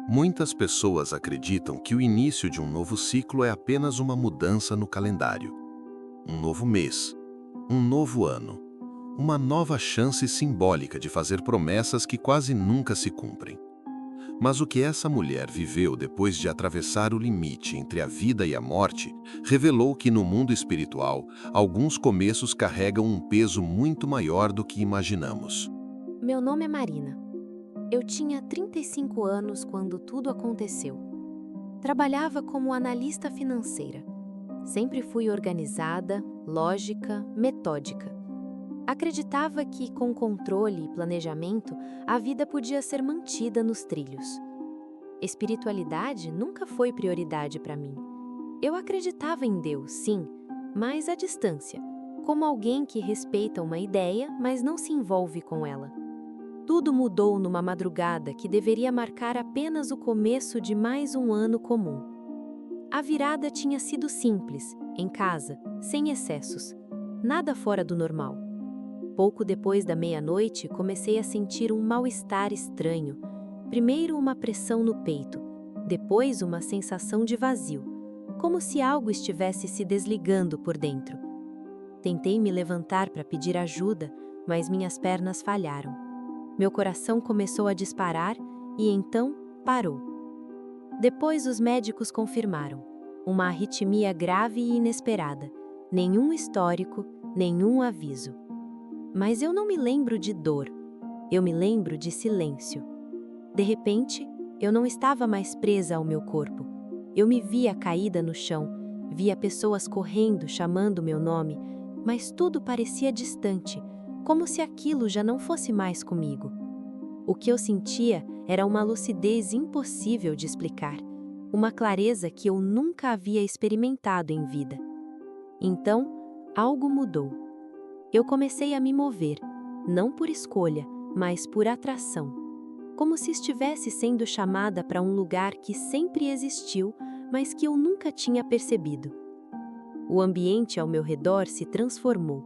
Muitas pessoas acreditam que o início de um novo ciclo é apenas uma mudança no calendário. Um novo mês, um novo ano, uma nova chance simbólica de fazer promessas que quase nunca se cumprem. Mas o que essa mulher viveu depois de atravessar o limite entre a vida e a morte revelou que no mundo espiritual, alguns começos carregam um peso muito maior do que imaginamos. Meu nome é Marina. Eu tinha 35 anos quando tudo aconteceu. Trabalhava como analista financeira. Sempre fui organizada, lógica, metódica. Acreditava que, com controle e planejamento, a vida podia ser mantida nos trilhos. Espiritualidade nunca foi prioridade para mim. Eu acreditava em Deus, sim, mas à distância, como alguém que respeita uma ideia, mas não se envolve com ela. Tudo mudou numa madrugada que deveria marcar apenas o começo de mais um ano comum. A virada tinha sido simples, em casa, sem excessos. Nada fora do normal. Pouco depois da meia-noite, comecei a sentir um mal-estar estranho. Primeiro uma pressão no peito, depois uma sensação de vazio, como se algo estivesse se desligando por dentro. Tentei me levantar para pedir ajuda, mas minhas pernas falharam. Meu coração começou a disparar e então parou. Depois os médicos confirmaram uma arritmia grave e inesperada. Nenhum histórico, nenhum aviso. Mas eu não me lembro de dor. Eu me lembro de silêncio. De repente, eu não estava mais presa ao meu corpo. Eu me via caída no chão, via pessoas correndo, chamando meu nome, mas tudo parecia distante, como se aquilo já não fosse mais comigo. O que eu sentia era uma lucidez impossível de explicar, uma clareza que eu nunca havia experimentado em vida. Então, algo mudou. Eu comecei a me mover, não por escolha, mas por atração, como se estivesse sendo chamada para um lugar que sempre existiu, mas que eu nunca tinha percebido. O ambiente ao meu redor se transformou.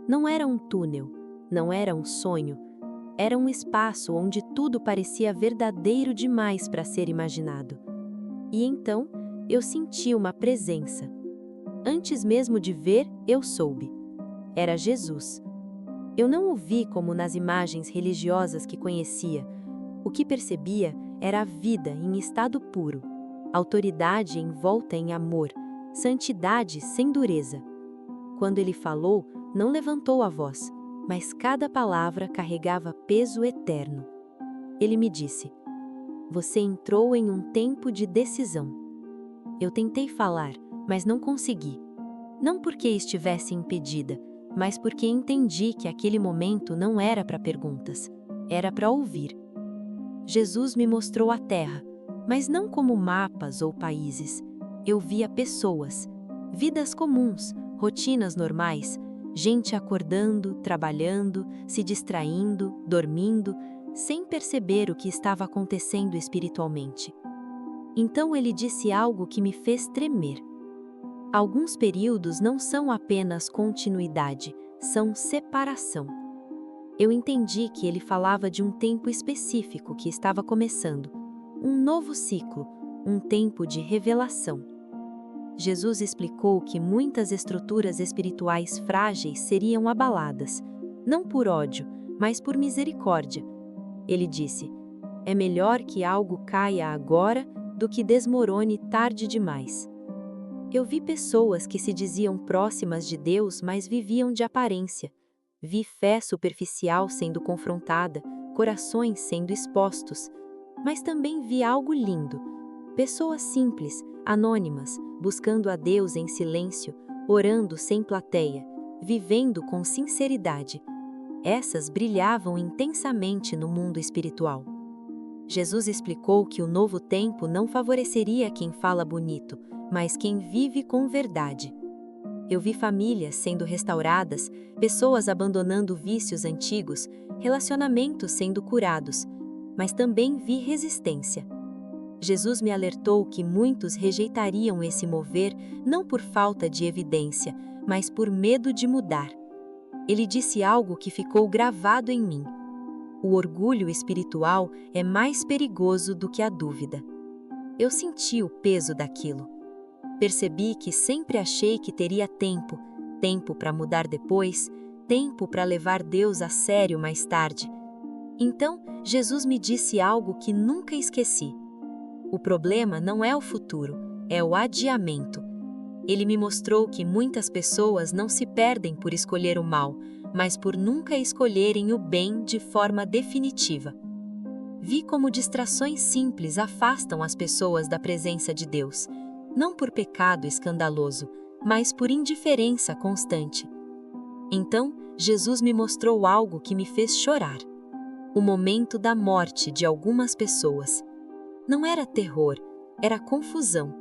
Não era um túnel, não era um sonho. Era um espaço onde tudo parecia verdadeiro demais para ser imaginado. E então, eu senti uma presença. Antes mesmo de ver, eu soube. Era Jesus. Eu não o vi como nas imagens religiosas que conhecia. O que percebia era a vida em estado puro, autoridade envolta em amor, santidade sem dureza. Quando ele falou, não levantou a voz, mas cada palavra carregava peso eterno. Ele me disse: "Você entrou em um tempo de decisão." Eu tentei falar, mas não consegui. Não porque estivesse impedida, mas porque entendi que aquele momento não era para perguntas, era para ouvir. Jesus me mostrou a terra, mas não como mapas ou países. Eu via pessoas, vidas comuns, rotinas normais, gente acordando, trabalhando, se distraindo, dormindo, sem perceber o que estava acontecendo espiritualmente. Então ele disse algo que me fez tremer. Alguns períodos não são apenas continuidade, são separação. Eu entendi que ele falava de um tempo específico que estava começando, um novo ciclo, um tempo de revelação. Jesus explicou que muitas estruturas espirituais frágeis seriam abaladas, não por ódio, mas por misericórdia. Ele disse: "É melhor que algo caia agora do que desmorone tarde demais." Eu vi pessoas que se diziam próximas de Deus, mas viviam de aparência. Vi fé superficial sendo confrontada, corações sendo expostos. Mas também vi algo lindo. Pessoas simples, anônimas, buscando a Deus em silêncio, orando sem plateia, vivendo com sinceridade. Essas brilhavam intensamente no mundo espiritual. Jesus explicou que o novo tempo não favoreceria quem fala bonito, mas quem vive com verdade. Eu vi famílias sendo restauradas, pessoas abandonando vícios antigos, relacionamentos sendo curados, mas também vi resistência. Jesus me alertou que muitos rejeitariam esse mover não por falta de evidência, mas por medo de mudar. Ele disse algo que ficou gravado em mim: o orgulho espiritual é mais perigoso do que a dúvida. Eu senti o peso daquilo. Percebi que sempre achei que teria tempo para mudar depois, tempo para levar Deus a sério mais tarde. Então, Jesus me disse algo que nunca esqueci. O problema não é o futuro, é o adiamento. Ele me mostrou que muitas pessoas não se perdem por escolher o mal, mas por nunca escolherem o bem de forma definitiva. Vi como distrações simples afastam as pessoas da presença de Deus, não por pecado escandaloso, mas por indiferença constante. Então, Jesus me mostrou algo que me fez chorar. O momento da morte de algumas pessoas. Não era terror, era confusão.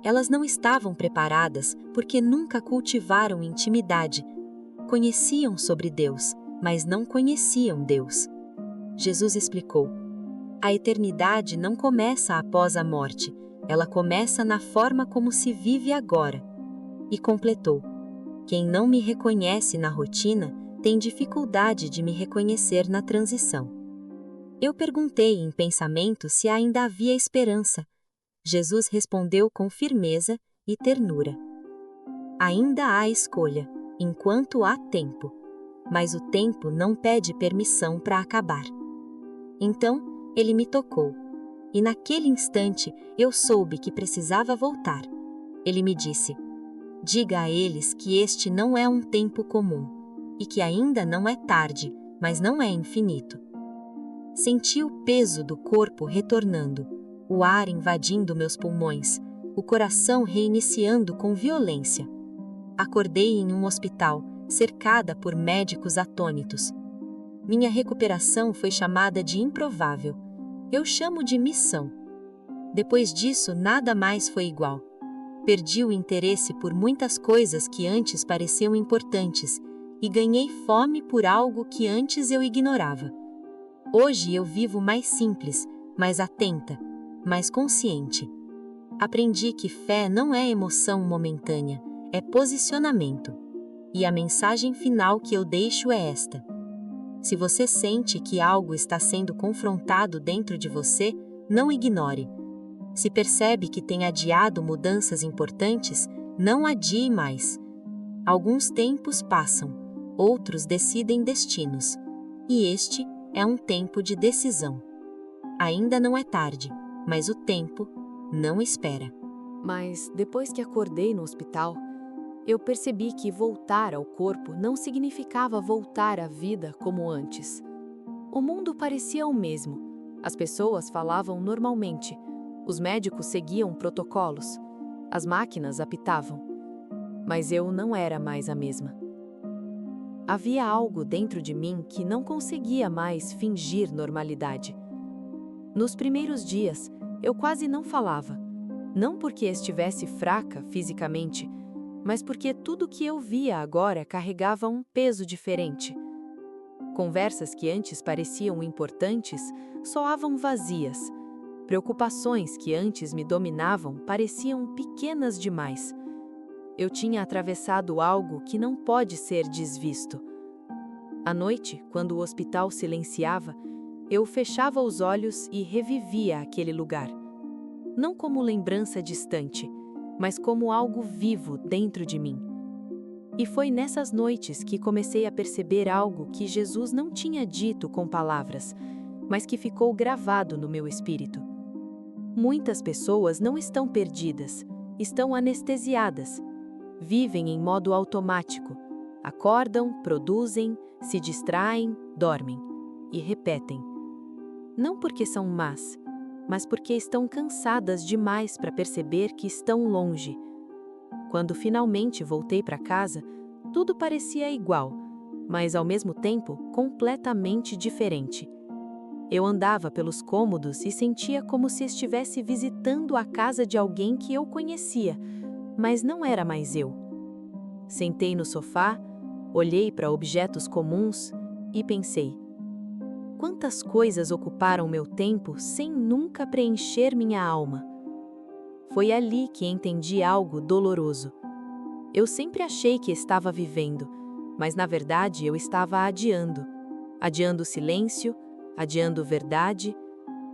Elas não estavam preparadas porque nunca cultivaram intimidade. Conheciam sobre Deus, mas não conheciam Deus. Jesus explicou: a eternidade não começa após a morte, ela começa na forma como se vive agora. E completou: quem não me reconhece na rotina tem dificuldade de me reconhecer na transição. Eu perguntei em pensamento se ainda havia esperança. Jesus respondeu com firmeza e ternura: ainda há escolha, enquanto há tempo, mas o tempo não pede permissão para acabar. Então, ele me tocou, e naquele instante eu soube que precisava voltar. Ele me disse: diga a eles que este não é um tempo comum, e que ainda não é tarde, mas não é infinito. Senti o peso do corpo retornando, o ar invadindo meus pulmões, o coração reiniciando com violência. Acordei em um hospital, cercada por médicos atônitos. Minha recuperação foi chamada de improvável. Eu chamo de missão. Depois disso, nada mais foi igual. Perdi o interesse por muitas coisas que antes pareciam importantes e ganhei fome por algo que antes eu ignorava. Hoje eu vivo mais simples, mais atenta, mais consciente. Aprendi que fé não é emoção momentânea, é posicionamento. E a mensagem final que eu deixo é esta: se você sente que algo está sendo confrontado dentro de você, não ignore. Se percebe que tem adiado mudanças importantes, não adie mais. Alguns tempos passam, outros decidem destinos. E este é um tempo de decisão. Ainda não é tarde, mas o tempo não espera. Mas depois que acordei no hospital, eu percebi que voltar ao corpo não significava voltar à vida como antes. O mundo parecia o mesmo. As pessoas falavam normalmente. Os médicos seguiam protocolos. As máquinas apitavam. Mas eu não era mais a mesma. Havia algo dentro de mim que não conseguia mais fingir normalidade. Nos primeiros dias, eu quase não falava. Não porque estivesse fraca fisicamente, mas porque tudo que eu via agora carregava um peso diferente. Conversas que antes pareciam importantes soavam vazias. Preocupações que antes me dominavam pareciam pequenas demais. Eu tinha atravessado algo que não pode ser desvisto. À noite, quando o hospital silenciava, eu fechava os olhos e revivia aquele lugar. Não como lembrança distante, mas como algo vivo dentro de mim. E foi nessas noites que comecei a perceber algo que Jesus não tinha dito com palavras, mas que ficou gravado no meu espírito. Muitas pessoas não estão perdidas, estão anestesiadas. Vivem em modo automático. Acordam, produzem, se distraem, dormem e repetem. Não porque são más, mas porque estão cansadas demais para perceber que estão longe. Quando finalmente voltei para casa, tudo parecia igual, mas ao mesmo tempo completamente diferente. Eu andava pelos cômodos e sentia como se estivesse visitando a casa de alguém que eu conhecia, mas não era mais eu. Sentei no sofá, olhei para objetos comuns e pensei: quantas coisas ocuparam meu tempo sem nunca preencher minha alma? Foi ali que entendi algo doloroso. Eu sempre achei que estava vivendo, mas na verdade eu estava adiando. Adiando o silêncio, adiando verdade,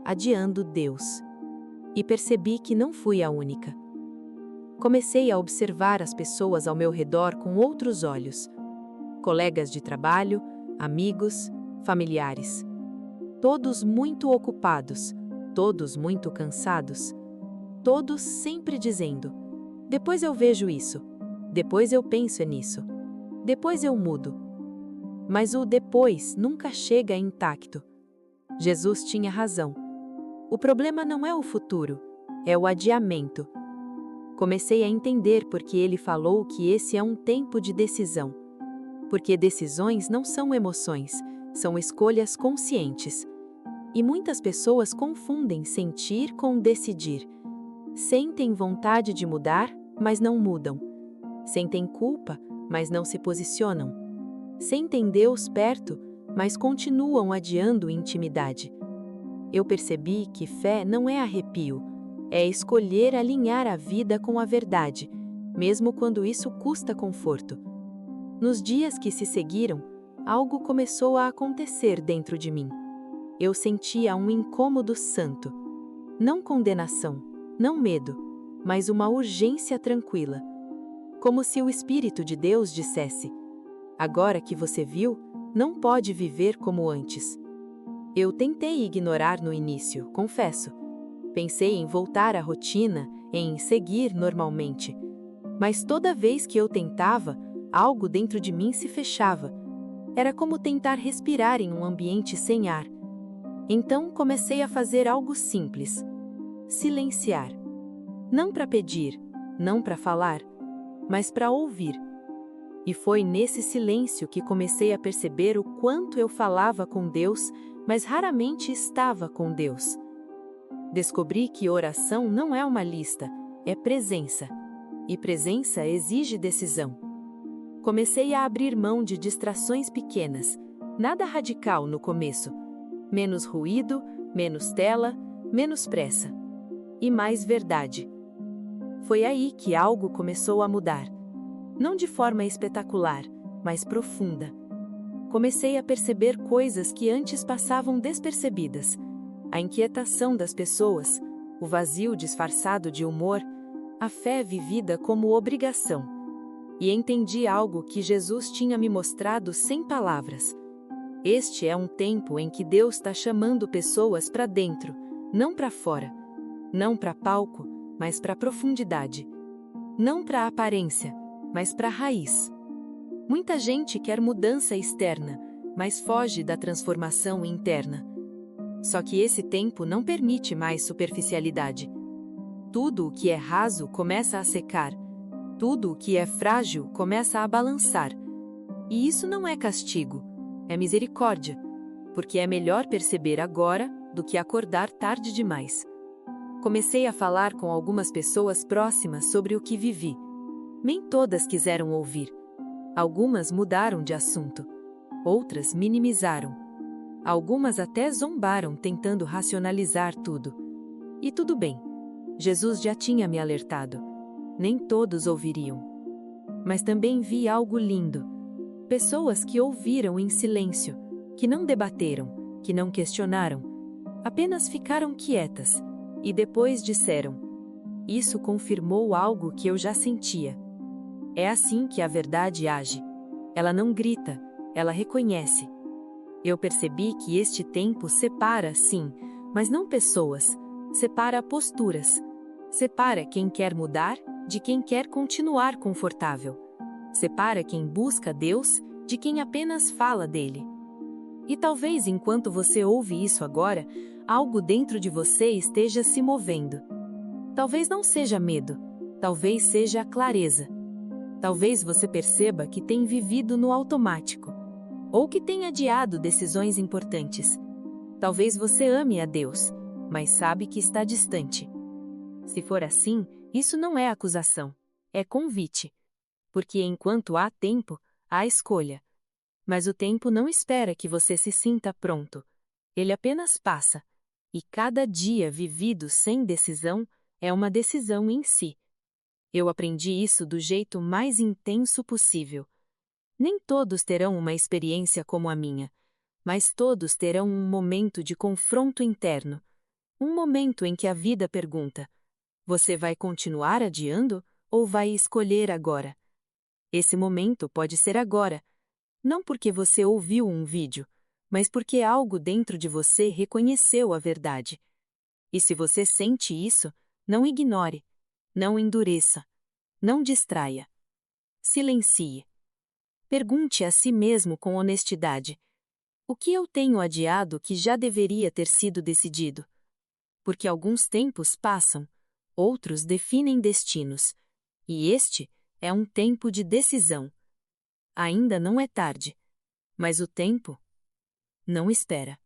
adiando Deus. E percebi que não fui a única. Comecei a observar as pessoas ao meu redor com outros olhos. Colegas de trabalho, amigos, familiares. Todos muito ocupados, todos muito cansados. Todos sempre dizendo: depois eu vejo isso, depois eu penso nisso, depois eu mudo. Mas o depois nunca chega intacto. Jesus tinha razão. O problema não é o futuro, é o adiamento. Comecei a entender porque ele falou que esse é um tempo de decisão. Porque decisões não são emoções, são escolhas conscientes. E muitas pessoas confundem sentir com decidir. Sentem vontade de mudar, mas não mudam. Sentem culpa, mas não se posicionam. Sentem Deus perto, mas continuam adiando intimidade. Eu percebi que fé não é arrepio, é escolher alinhar a vida com a verdade, mesmo quando isso custa conforto. Nos dias que se seguiram, algo começou a acontecer dentro de mim. Eu sentia um incômodo santo. Não condenação, não medo, mas uma urgência tranquila. Como se o Espírito de Deus dissesse: agora que você viu, não pode viver como antes. Eu tentei ignorar no início, confesso. Pensei em voltar à rotina, em seguir normalmente. Mas toda vez que eu tentava, algo dentro de mim se fechava. Era como tentar respirar em um ambiente sem ar. Então comecei a fazer algo simples: silenciar. Não para pedir, não para falar, mas para ouvir. E foi nesse silêncio que comecei a perceber o quanto eu falava com Deus, mas raramente estava com Deus. Descobri que oração não é uma lista, é presença. E presença exige decisão. Comecei a abrir mão de distrações pequenas, nada radical no começo. Menos ruído, menos tela, menos pressa. E mais verdade. Foi aí que algo começou a mudar. Não de forma espetacular, mas profunda. Comecei a perceber coisas que antes passavam despercebidas. A inquietação das pessoas, o vazio disfarçado de humor, a fé vivida como obrigação. E entendi algo que Jesus tinha me mostrado sem palavras. Este é um tempo em que Deus está chamando pessoas para dentro, não para fora. Não para palco, mas para profundidade. Não para aparência, mas para raiz. Muita gente quer mudança externa, mas foge da transformação interna. Só que esse tempo não permite mais superficialidade. Tudo o que é raso começa a secar. Tudo o que é frágil começa a balançar. E isso não é castigo, é misericórdia, porque é melhor perceber agora do que acordar tarde demais. Comecei a falar com algumas pessoas próximas sobre o que vivi. Nem todas quiseram ouvir. Algumas mudaram de assunto. Outras minimizaram. Algumas até zombaram tentando racionalizar tudo. E tudo bem. Jesus já tinha me alertado. Nem todos ouviriam. Mas também vi algo lindo. Pessoas que ouviram em silêncio, que não debateram, que não questionaram. Apenas ficaram quietas. E depois disseram: isso confirmou algo que eu já sentia. É assim que a verdade age. Ela não grita, ela reconhece. Eu percebi que este tempo separa, sim, mas não pessoas. Separa posturas. Separa quem quer mudar de quem quer continuar confortável. Separa quem busca Deus de quem apenas fala dele. E talvez enquanto você ouve isso agora, algo dentro de você esteja se movendo. Talvez não seja medo, talvez seja clareza. Talvez você perceba que tem vivido no automático, ou que tem adiado decisões importantes. Talvez você ame a Deus, mas sabe que está distante. Se for assim, isso não é acusação, é convite. Porque enquanto há tempo, há escolha. Mas o tempo não espera que você se sinta pronto. Ele apenas passa. E cada dia vivido sem decisão é uma decisão em si. Eu aprendi isso do jeito mais intenso possível. Nem todos terão uma experiência como a minha, Mas todos terão um momento de confronto interno. Um momento em que a vida pergunta: você vai continuar adiando ou vai escolher agora? Esse momento pode ser agora, não porque você ouviu um vídeo, mas porque algo dentro de você reconheceu a verdade. E se você sente isso, não ignore, não endureça, não distraia. Silencie. Pergunte a si mesmo com honestidade: o que eu tenho adiado que já deveria ter sido decidido? Porque alguns tempos passam, outros definem destinos, e este é um tempo de decisão. Ainda não é tarde, mas o tempo não espera.